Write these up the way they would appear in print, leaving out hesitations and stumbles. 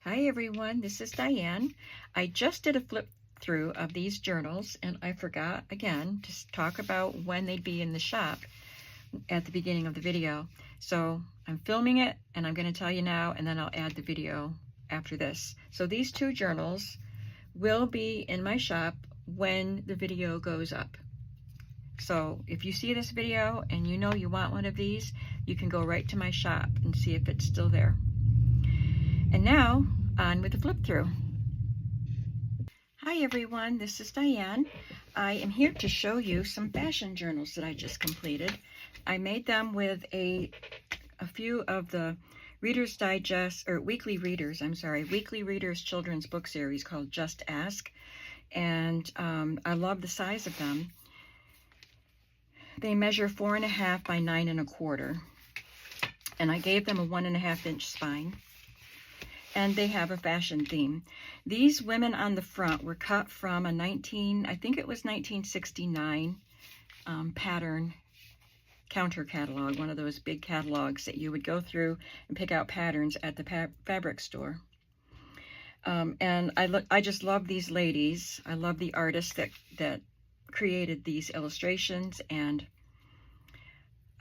Hi everyone, this is Diane. I just did a flip through of these journals and I forgot again to talk about when they'd be in the shop at the beginning of the video. So I'm filming it and I'm going to tell you now, and then I'll add the video after this. So these two journals will be in my shop when the video goes up. So if you see this video and you know you want one of these, you can go right to my shop and see if it's still there. And now, on with the flip through. Hi everyone, this is Diane. I am here to show you some fashion journals that I just completed. I made them with a few of the Reader's Digest, or Weekly Readers children's book series called Just Ask. And I love the size of them. They measure 4.5 by 9 1/4. And I gave them a 1.5 inch spine. And they have a fashion theme. These women on the front were cut from a 1969 pattern counter catalog, one of those big catalogs that you would go through and pick out patterns at the fabric store. And I just love these ladies. I love the artists that created these illustrations, and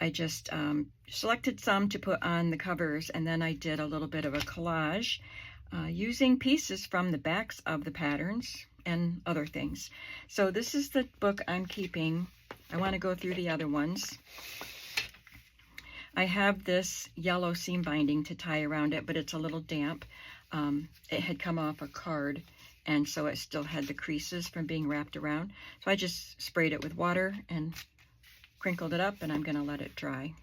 I just selected some to put on the covers, and then I did a little bit of a collage using pieces from the backs of the patterns and other things. So this is the book I'm keeping. I want to go through the other ones. I have this yellow seam binding to tie around it, but it's a little damp. It had come off a card, and so it still had the creases from being wrapped around. So I just sprayed it with water and crinkled it up, and I'm going to let it dry.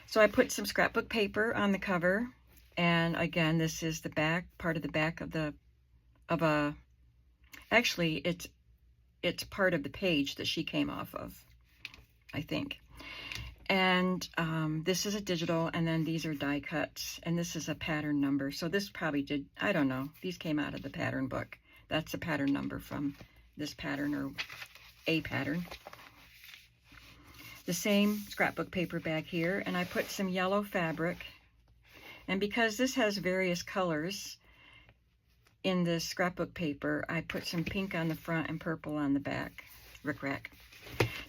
So I put some scrapbook paper on the cover, and again, this is the back, part of the back of actually it's part of the page that she came off of, I think. And this is a digital, and then these are die cuts, and this is a pattern number. So this probably did, I don't know, these came out of the pattern book. That's a pattern number from this pattern, or a pattern. The same scrapbook paper back here, and I put some yellow fabric, and because this has various colors in this scrapbook paper, I put some pink on the front and purple on the back, rickrack.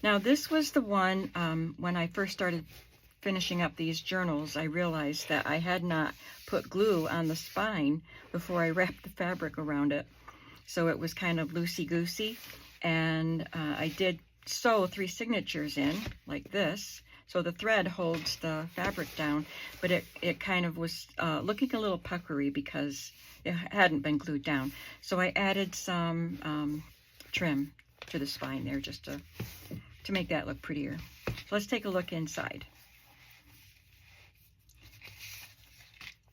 Now this was the one, when I first started finishing up these journals, I realized that I had not put glue on the spine before I wrapped the fabric around it, so it was kind of loosey-goosey, and I did sew 3 signatures in like this, so the thread holds the fabric down, but it kind of was looking a little puckery because it hadn't been glued down. So I added some trim to the spine there just to make that look prettier. So let's take a look inside.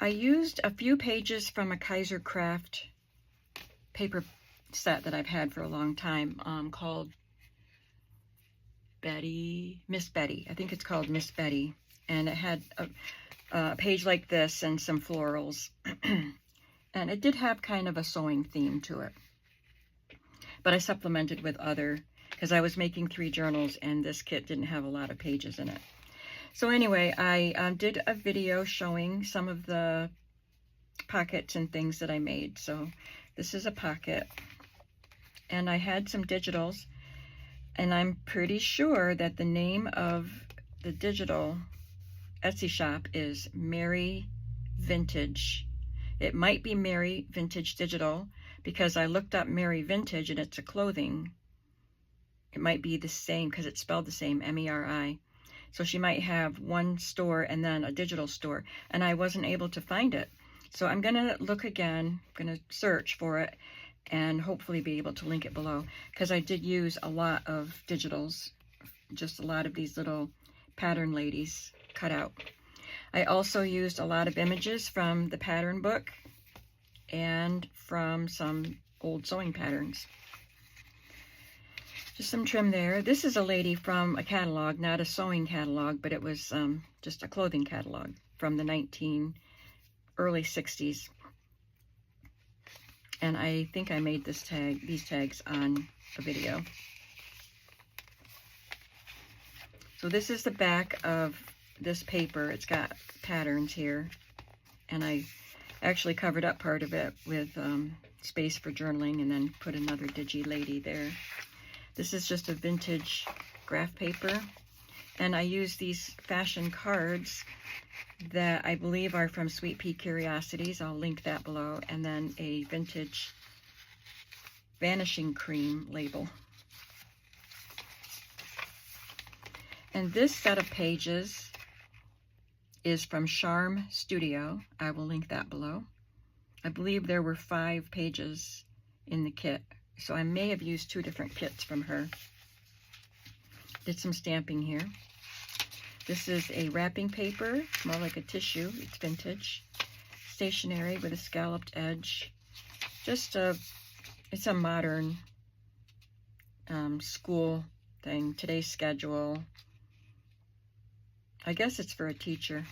I used a few pages from a Kaiser Craft paper set that I've had for a long time, called Miss Betty. I think it's called Miss Betty, and it had a page like this and some florals. And it did have kind of a sewing theme to it, but I supplemented with other, because I was making 3 journals and this kit didn't have a lot of pages in it. So anyway, I did a video showing some of the pockets and things that I made. So this is a pocket, and I had some digitals, and I'm pretty sure that the name of the digital Etsy shop is Mary Vintage. It might be Mary Vintage Digital, because I looked up Mary Vintage and it's a clothing. It might be the same because it's spelled the same, M-E-R-I. So she might have one store and then a digital store, and I wasn't able to find it. So I'm gonna look again, I'm gonna search for it, and hopefully be able to link it below, because I did use a lot of digitals, just a lot of these little pattern ladies cut out. I also used a lot of images from the pattern book and from some old sewing patterns. Just some trim there. This is a lady from a catalog, not a sewing catalog, but it was just a clothing catalog from the early 60s. And I think I made these tags on a video. So this is the back of this paper. It's got patterns here, and I Actually covered up part of it with space for journaling and then put another Digi Lady there. This is just a vintage graph paper. And I use these fashion cards that I believe are from Sweet Pea Curiosities. I'll link that below. And then a vintage Vanishing Cream label. And this set of pages is from Charm Studio. I will link that below. I believe there were 5 pages in the kit, so I may have used 2 different kits from her. Did some stamping here. This is a wrapping paper, more like a tissue. It's vintage. Stationery with a scalloped edge. It's a modern school thing. Today's schedule. I guess it's for a teacher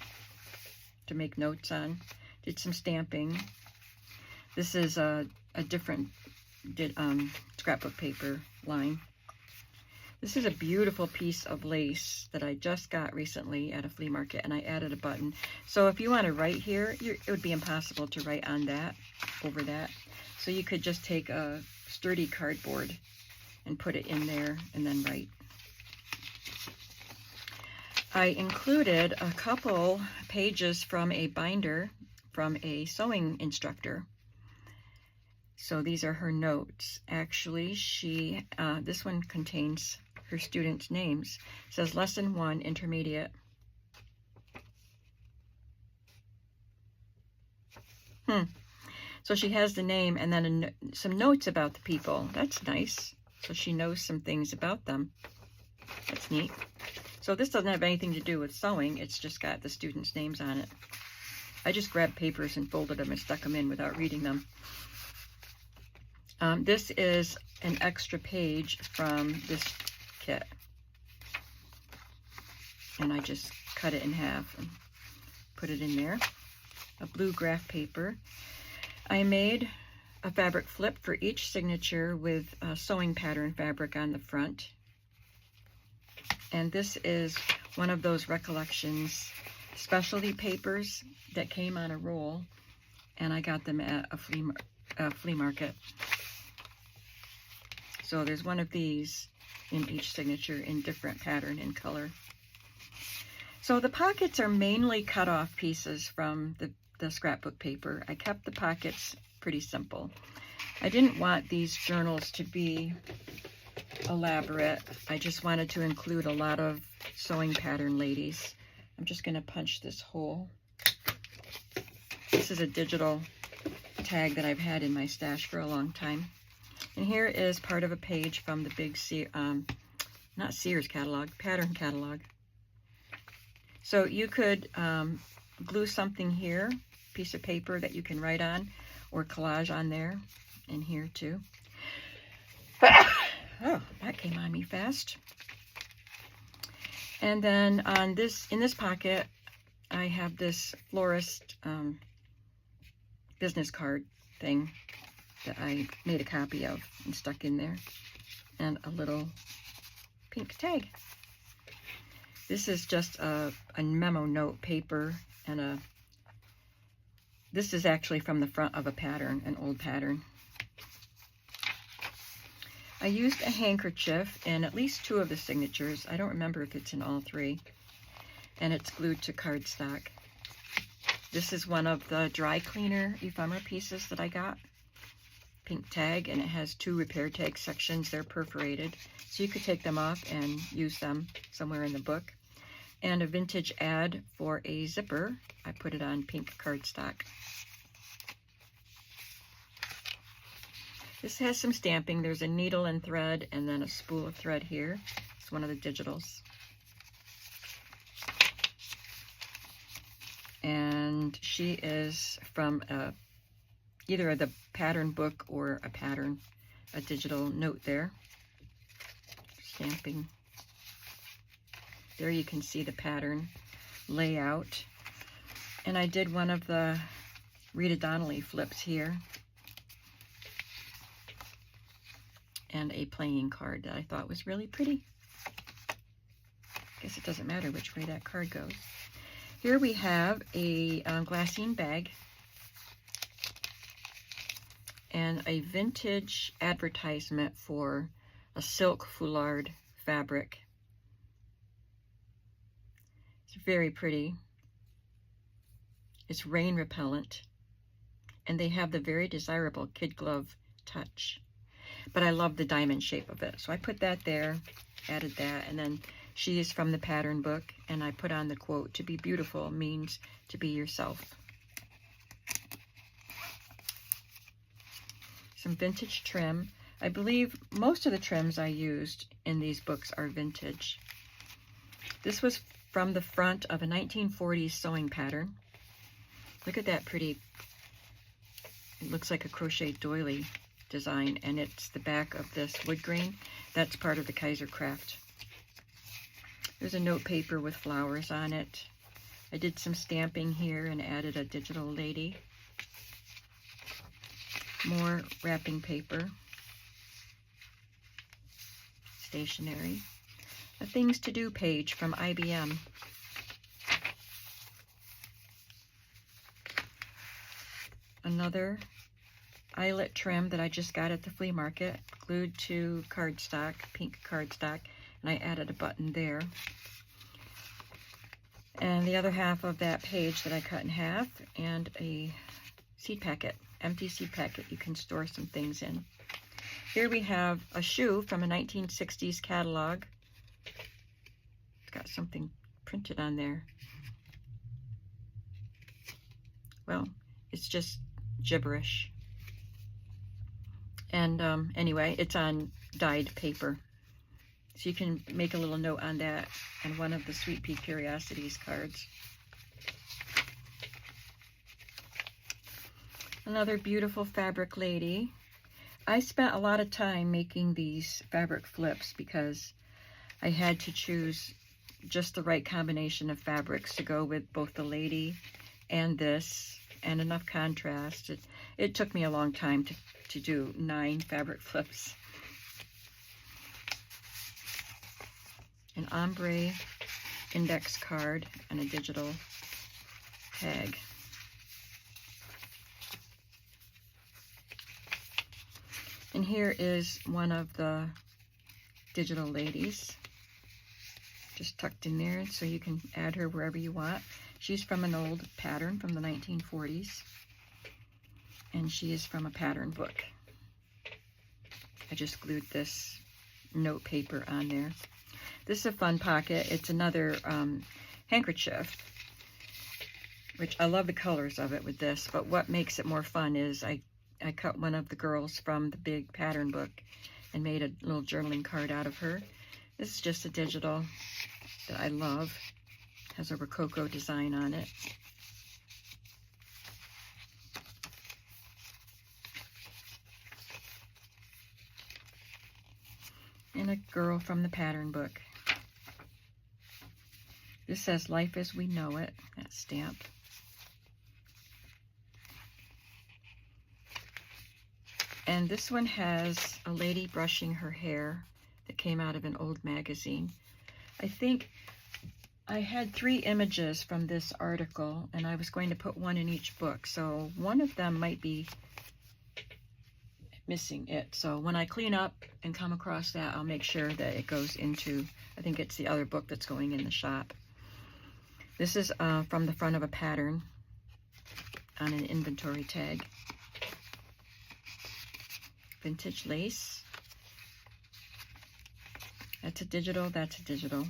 to make notes on. Did some stamping. This is a different scrapbook paper line. This is a beautiful piece of lace that I just got recently at a flea market, and I added a button. So if you want to write here, it would be impossible to write on that, over that. So you could just take a sturdy cardboard and put it in there and then write. I included a couple pages from a binder from a sewing instructor. So these are her notes. Actually, this one contains her students' names. It says Lesson 1, Intermediate. So she has the name and then some notes about the people. That's nice. So she knows some things about them. That's neat. So this doesn't have anything to do with sewing. It's just got the students' names on it. I just grabbed papers and folded them and stuck them in without reading them. This is an extra page from this kit. And I just cut it in half and put it in there. A blue graph paper. I made a fabric flip for each signature with a sewing pattern fabric on the front. And this is one of those Recollections specialty papers that came on a roll, and I got them at a flea market. So there's one of these in each signature in different pattern and color. So the pockets are mainly cut off pieces from the scrapbook paper. I kept the pockets pretty simple. I didn't want these journals to be elaborate. I just wanted to include a lot of sewing pattern ladies. I'm just going to punch this hole. This is a digital tag that I've had in my stash for a long time. And here is part of a page from the big not Sears catalog, pattern catalog. So you could glue something here, piece of paper that you can write on, or collage on there, and here too. Oh, that came on me fast. And then on in this pocket, I have this florist business card thing that I made a copy of and stuck in there, and a little pink tag. This is just a memo note paper, and this is actually from the front of a pattern, an old pattern. I used a handkerchief in at least 2 of the signatures. I don't remember if it's in all 3. And it's glued to cardstock. This is one of the dry cleaner ephemera pieces that I got. Pink tag, and it has 2 repair tag sections. They're perforated, so you could take them off and use them somewhere in the book. And a vintage ad for a zipper. I put it on pink cardstock. This has some stamping. There's a needle and thread, and then a spool of thread here. It's one of the digitals. And she is from either the pattern book or a digital note there. Stamping. There you can see the pattern layout. And I did one of the Rita Donnelly flips here. And a playing card that I thought was really pretty. Guess it doesn't matter which way that card goes. Here we have a glassine bag. and a vintage advertisement for a silk foulard fabric. It's very pretty. It's rain repellent, and they have the very desirable kid glove touch. But I love the diamond shape of it, so I put that there, added that, and then she is from the pattern book, and I put on the quote, "To be beautiful means to be yourself." Some vintage trim. I believe most of the trims I used in these books are vintage. This was from the front of a 1940s sewing pattern. Look at that pretty, it looks like a crochet doily design, and it's the back of this wood grain. That's part of the Kaiser Craft. There's a note paper with flowers on it. I did some stamping here and added a digital lady. More wrapping paper. Stationery. A Things to Do page from IBM. Another eyelet trim that I just got at the flea market, glued to cardstock, pink cardstock, and I added a button there. And the other half of that page that I cut in half, and a seed packet, empty seed packet you can store some things in. Here we have a shoe from a 1960s catalog. It's got something printed on there. Well, it's just gibberish. And anyway, it's on dyed paper. So you can make a little note on that and one of the Sweet Pea Curiosities cards. Another beautiful fabric lady. I spent a lot of time making these fabric flips because I had to choose just the right combination of fabrics to go with both the lady and this, and enough contrast. It took me a long time to do 9 fabric flips. An ombre index card and a digital tag. And here is one of the digital ladies, just tucked in there, so you can add her wherever you want. She's from an old pattern from the 1940s, and she is from a pattern book. I just glued this note paper on there. This is a fun pocket. It's another handkerchief, which I love the colors of it with this, but what makes it more fun is I cut one of the girls from the big pattern book and made a little journaling card out of her. This is just a digital that I love. Has a Rococo design on it. And a girl from the pattern book. This says "Life as We Know It," that stamp. And this one has a lady brushing her hair that came out of an old magazine. I think I had 3 images from this article, and I was going to put one in each book, so one of them might be missing it. So when I clean up and come across that, I'll make sure that it goes into, I think it's the other book that's going in the shop. This is from the front of a pattern on an inventory tag. Vintage lace. That's a digital, that's a digital.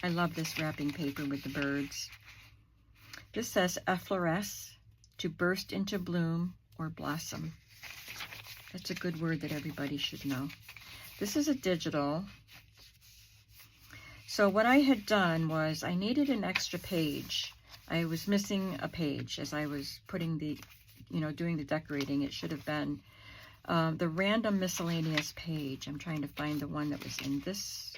I love this wrapping paper with the birds. This says effloresce, to burst into bloom or blossom. That's a good word that everybody should know. This is a digital. So what I had done was I needed an extra page. I was missing a page as I was putting the, doing the decorating. It should have been the random miscellaneous page. I'm trying to find the one that was in this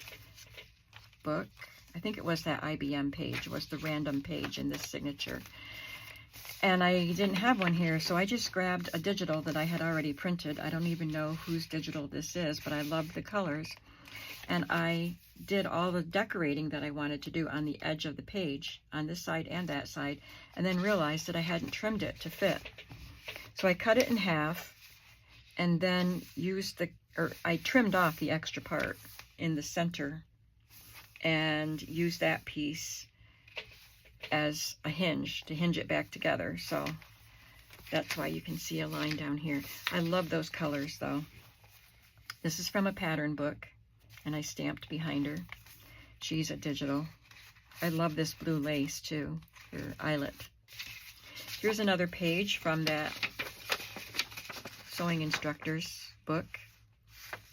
book. I think it was that IBM page, was the random page in this signature. And I didn't have one here, so I just grabbed a digital that I had already printed. I don't even know whose digital this is, but I love the colors. And I did all the decorating that I wanted to do on the edge of the page, on this side and that side, and then realized that I hadn't trimmed it to fit. So I cut it in half and then I trimmed off the extra part in the center and used that piece as a hinge to hinge it back together. So that's why you can see a line down here. I love those colors though. This is from a pattern book, and I stamped behind her. She's a digital. I love this blue lace too, her eyelet. Here's another page from that sewing instructor's book.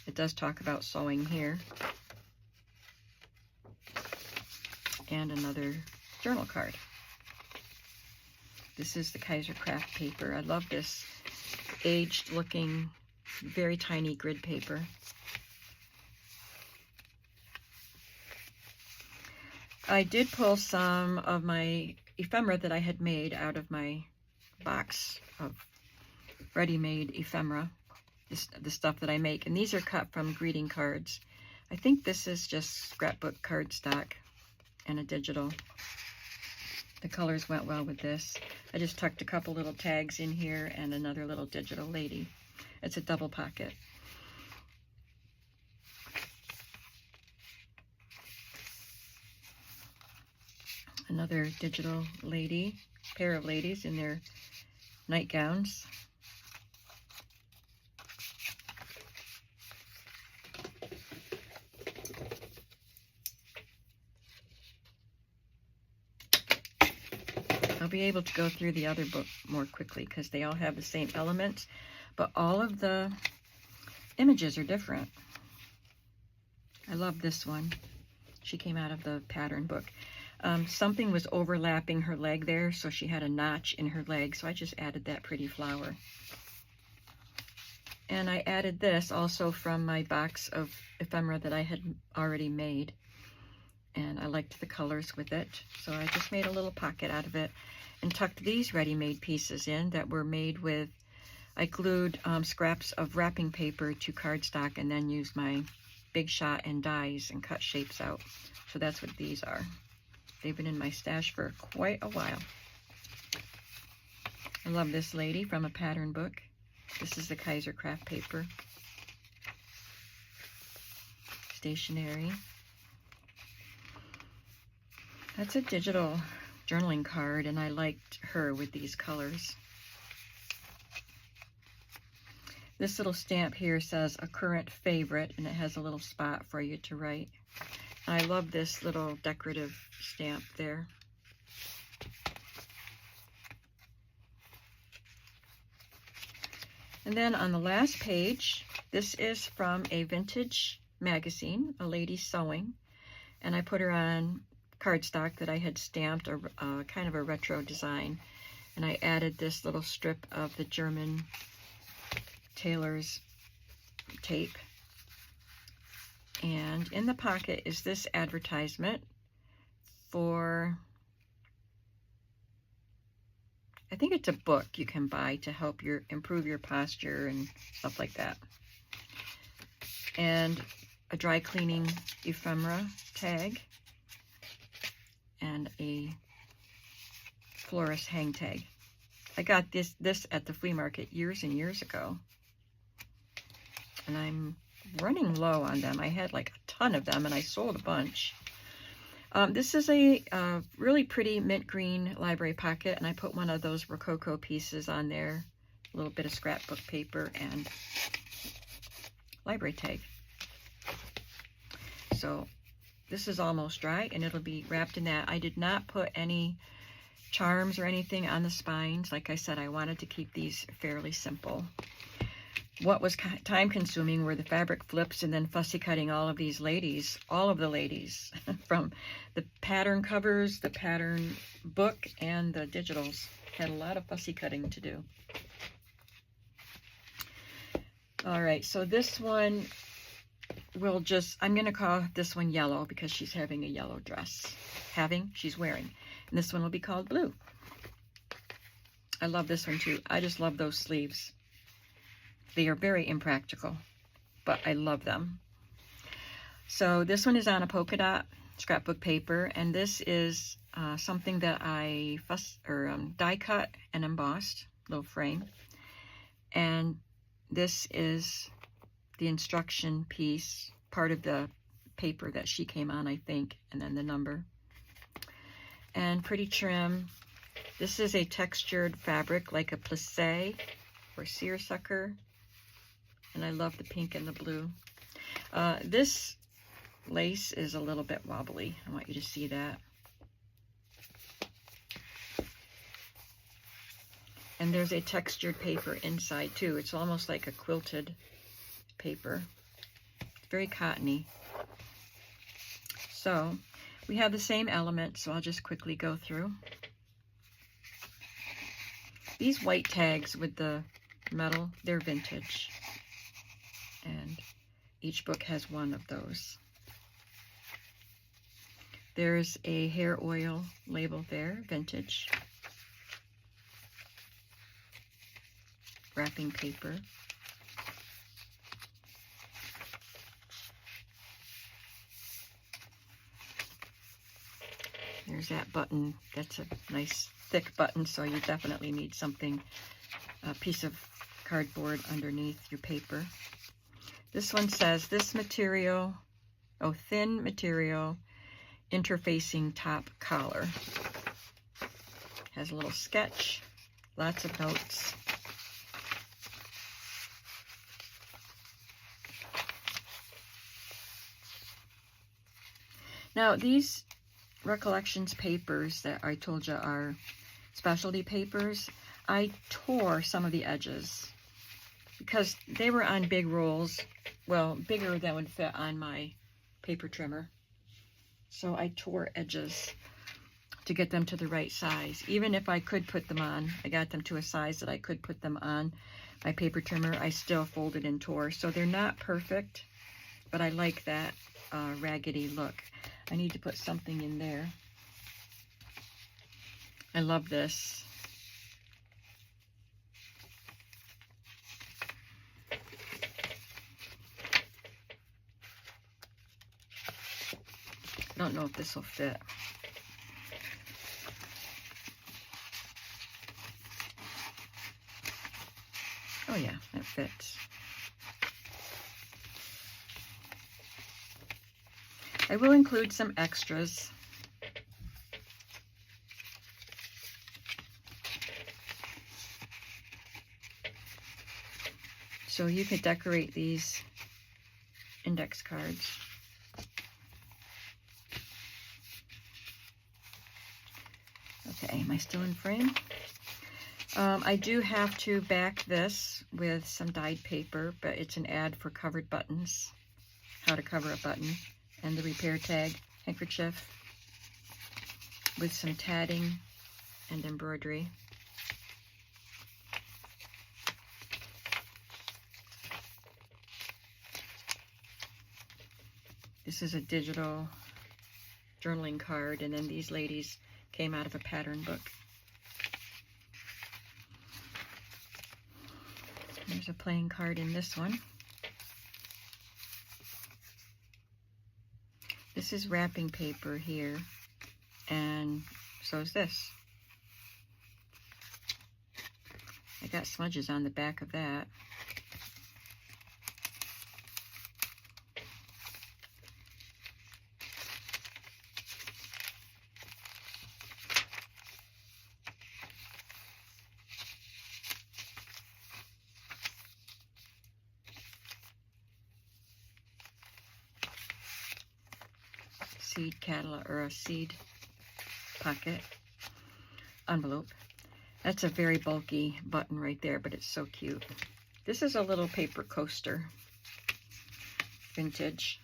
It does talk about sewing here. And another journal card. This is the Kaiser Craft paper. I love this aged looking, very tiny grid paper. I did pull some of my ephemera that I had made out of my box of ready-made ephemera, the stuff that I make, and these are cut from greeting cards. I think this is just scrapbook cardstock and a digital. The colors went well with this. I just tucked a couple little tags in here and another little digital lady. It's a double pocket. Another digital lady, pair of ladies in their nightgowns. I'll be able to go through the other book more quickly because they all have the same elements, but all of the images are different. I love this one. She came out of the pattern book. Something was overlapping her leg there, so she had a notch in her leg, so I just added that pretty flower. And I added this also from my box of ephemera that I had already made, and I liked the colors with it, so I just made a little pocket out of it and tucked these ready-made pieces in that were made with, I glued scraps of wrapping paper to cardstock and then used my Big Shot and dies and cut shapes out. So that's what these are. They've been in my stash for quite a while. I love this lady from a pattern book. This is the Kaiser Craft paper. Stationery. That's a digital journaling card, and I liked her with these colors. This little stamp here says a current favorite, and it has a little spot for you to write. I love this little decorative stamp there. And then on the last page, this is from a vintage magazine, A Lady Sewing, and I put her on cardstock that I had stamped, a kind of a retro design, and I added this little strip of the German tailor's tape. And in the pocket is this advertisement for, I think it's a book you can buy to help improve your posture and stuff like that. And a dry cleaning ephemera tag and a florist hang tag. I got this at the flea market years and years ago, and I'm running low on them. I had like a ton of them and I sold a bunch. This is a really pretty mint green library pocket, and I put one of those Rococo pieces on there, a little bit of scrapbook paper and library tag. So this is almost dry and it'll be wrapped in that. I did not put any charms or anything on the spines. Like I said, I wanted to keep these fairly simple. What was time consuming were the fabric flips and then fussy cutting all of these ladies, all of the ladies, from the pattern covers, the pattern book, and the digitals. Had a lot of fussy cutting to do. All right, so this one will just, I'm going to call this one yellow because she's having a yellow dress. She's wearing. And this one will be called blue. I love this one too. I just love those sleeves. They are very impractical, but I love them. So this one is on a polka dot scrapbook paper, and this is something that I die cut and embossed, little frame. And this is the instruction piece, part of the paper that she came on, I think, and then the number. And pretty trim. This is a textured fabric like a plissé or seersucker, and I love the pink and the blue. This lace is a little bit wobbly. I want you to see that. And there's a textured paper inside too. It's almost like a quilted paper. Very cottony. So we have the same element, so I'll just quickly go through. These white tags with the metal, they're vintage. And each book has one of those. There's a hair oil label there, vintage. Wrapping paper. There's that button. That's a nice thick button, so you definitely need something, a piece of cardboard underneath your paper. This one says, this material, thin material, interfacing top collar. Has a little sketch, lots of notes. Now, these Recollections papers that I told you are specialty papers, I tore some of the edges because they were on big rolls, well, bigger than would fit on my paper trimmer. So I tore edges to get them to the right size. Even if I could put them on, I got them to a size that I could put them on my paper trimmer, I still folded and tore. So they're not perfect, but I like that raggedy look. I need to put something in there. I love this. I don't know if this will fit. Oh yeah, that fits. I will include some extras. So you could decorate these index cards. Okay, am I still in frame? I do have to back this with some dyed paper, but it's an ad for covered buttons, how to cover a button, and the repair tag handkerchief with some tatting and embroidery. This is a digital journaling card, and then these ladies came out of a pattern book. There's a playing card in this one. This is wrapping paper here, and so is this. I got smudges on the back of that. Seed catalog, or a seed pocket envelope. That's a very bulky button right there, but it's so cute. This is a little paper coaster, vintage.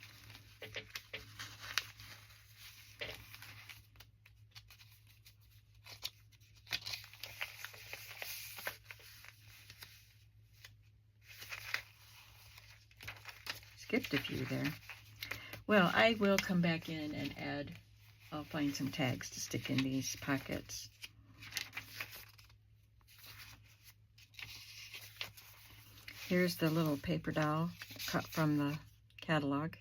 Skipped a few there. Well, I will come back in and add, I'll find some tags to stick in these pockets. Here's the little paper doll cut from the catalog.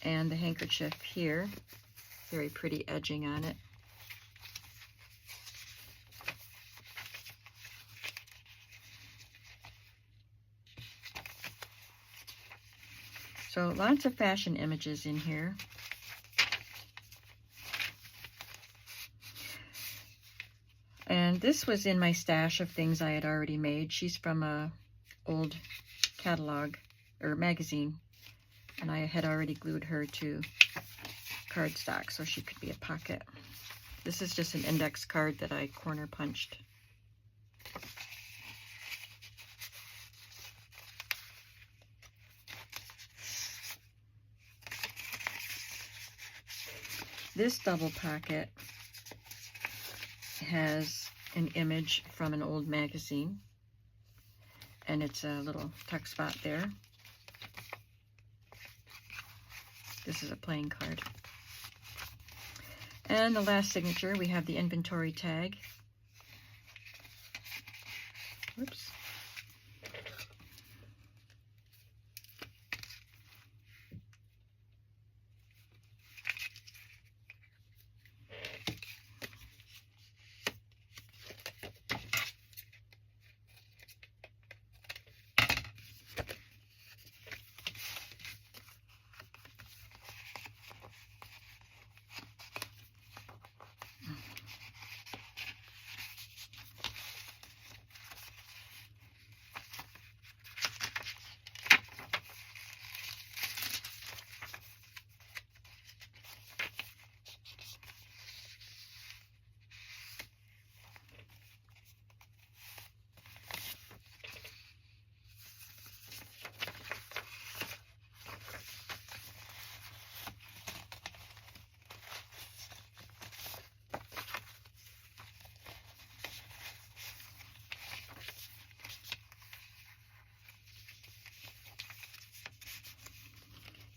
And the handkerchief here, very pretty edging on it. So lots of fashion images in here. And this was in my stash of things I had already made. She's from a old catalog or magazine, and I had already glued her to cardstock so she could be a pocket. This is just an index card that I corner punched. This double pocket has an image from an old magazine, and it's a little tuck spot there. This is a playing card. And the last signature, we have the inventory tag. Whoops.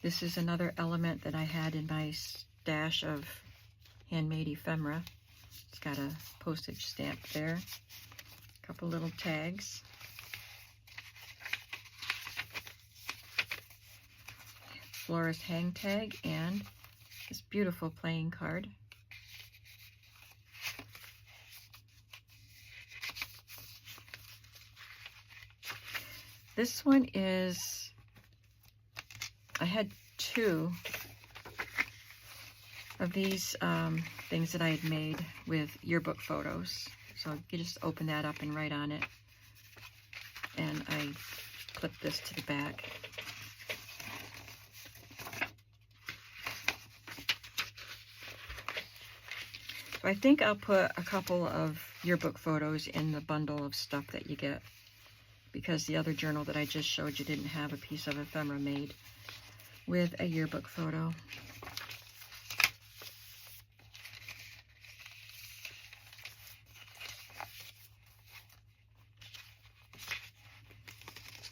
This is another element that I had in my stash of handmade ephemera. It's got a postage stamp there, a couple little tags. Florist hang tag, and this beautiful playing card. This one is, I had two of these things that I had made with yearbook photos. So you just open that up and write on it. And I clip this to the back. So I think I'll put a couple of yearbook photos in the bundle of stuff that you get, because the other journal that I just showed you didn't have a piece of ephemera made with a yearbook photo.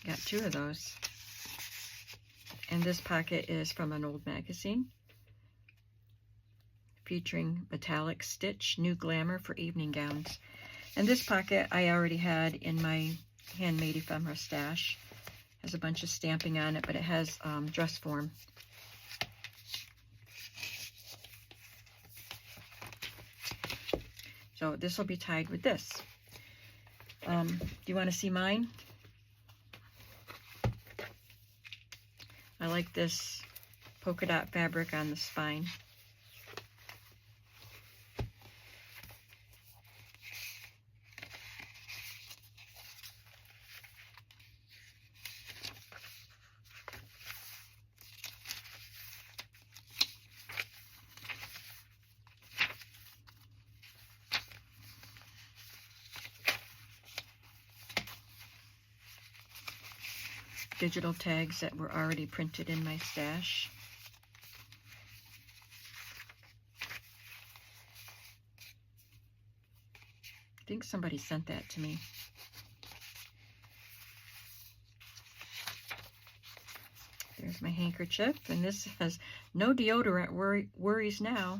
Got two of those. And this pocket is from an old magazine featuring metallic stitch, new glamour for evening gowns. And this pocket I already had in my handmade ephemera stash. Has a bunch of stamping on it, but it has dress form. So this will be tied with this. Do you want to see mine? I like this polka dot fabric on the spine. Digital tags that were already printed in my stash. I think somebody sent that to me. There's my handkerchief, and this has no deodorant worries now.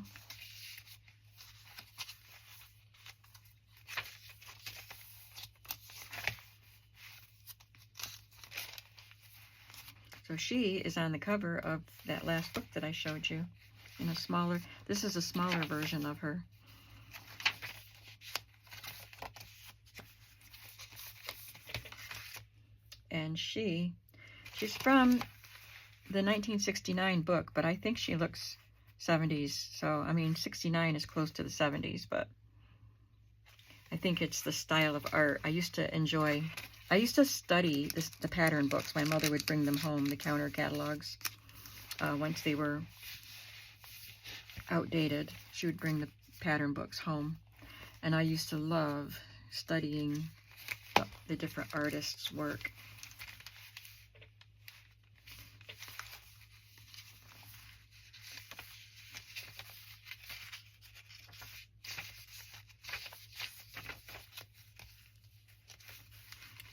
So she is on the cover of that last book that I showed you in a smaller, this is a smaller version of her. And she's from the 1969 book, but I think she looks 70s. So, I mean, 69 is close to the 70s, but I think it's the style of art. I used to study the pattern books. My mother would bring them home, the counter catalogs. Once they were outdated, she would bring the pattern books home. And I used to love studying the different artists' work.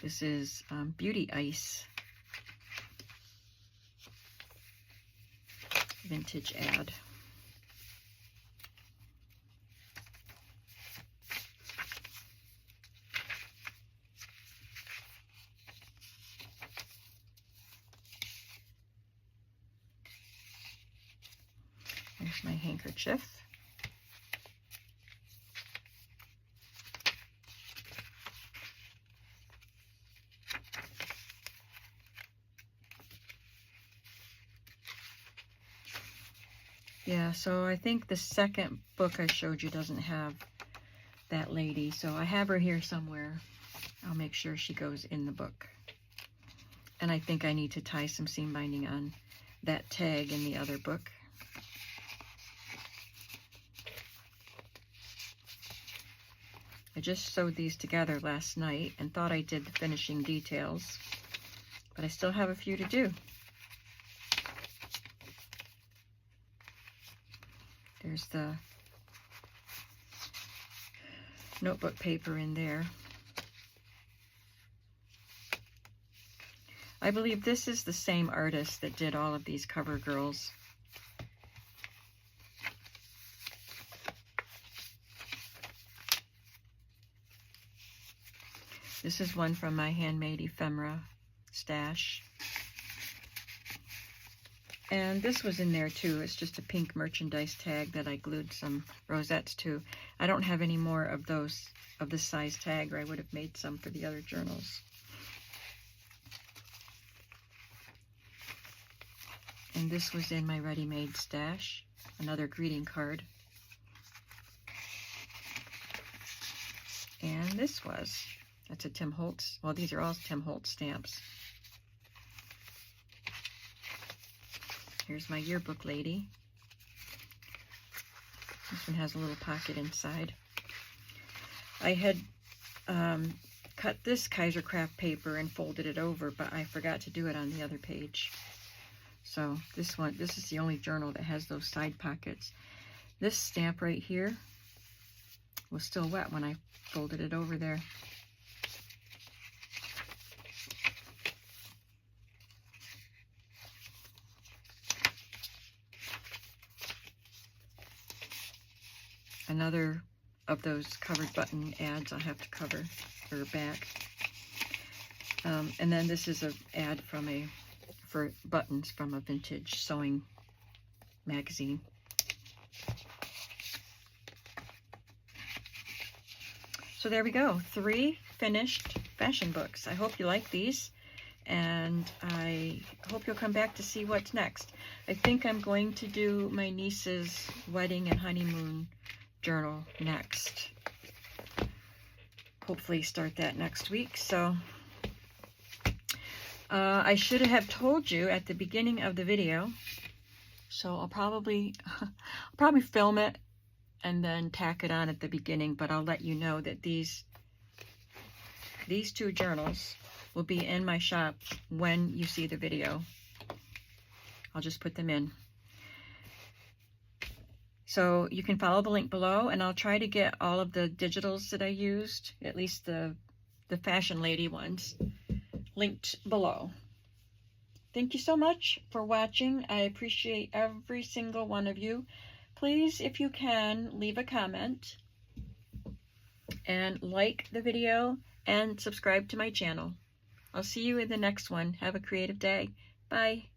This is Beauty Ice vintage ad. There's my handkerchief. Yeah, so I think the second book I showed you doesn't have that lady, so I have her here somewhere. I'll make sure she goes in the book. And I think I need to tie some seam binding on that tag in the other book. I just sewed these together last night and thought I did the finishing details, but I still have a few to do. There's the notebook paper in there. I believe this is the same artist that did all of these cover girls. This is one from my Handmade Ephemera stash. And this was in there too. It's just a pink merchandise tag that I glued some rosettes to. I don't have any more of those, of this size tag, or I would have made some for the other journals. And this was in my ready-made stash, another greeting card. And this was, that's a Tim Holtz, well, these are all Tim Holtz stamps. Here's my yearbook lady. This one has a little pocket inside. I had cut this Kaiser Craft paper and folded it over, but I forgot to do it on the other page. So this is the only journal that has those side pockets. This stamp right here was still wet when I folded it over there. Another of those covered button ads I'll have to cover or back. And then this is an ad for buttons from a vintage sewing magazine. So there we go, 3 finished fashion books. I hope you like these, and I hope you'll come back to see what's next. I think I'm going to do my niece's wedding and honeymoon journal next. Hopefully start that next week. So I should have told you at the beginning of the video, so I'll probably film it and then tack it on at the beginning, but I'll let you know that these 2 journals will be in my shop when you see the video. I'll just put them in. So you can follow the link below, and I'll try to get all of the digitals that I used, at least the Fashion Lady ones, linked below. Thank you so much for watching. I appreciate every single one of you. Please, if you can, leave a comment and like the video and subscribe to my channel. I'll see you in the next one. Have a creative day. Bye.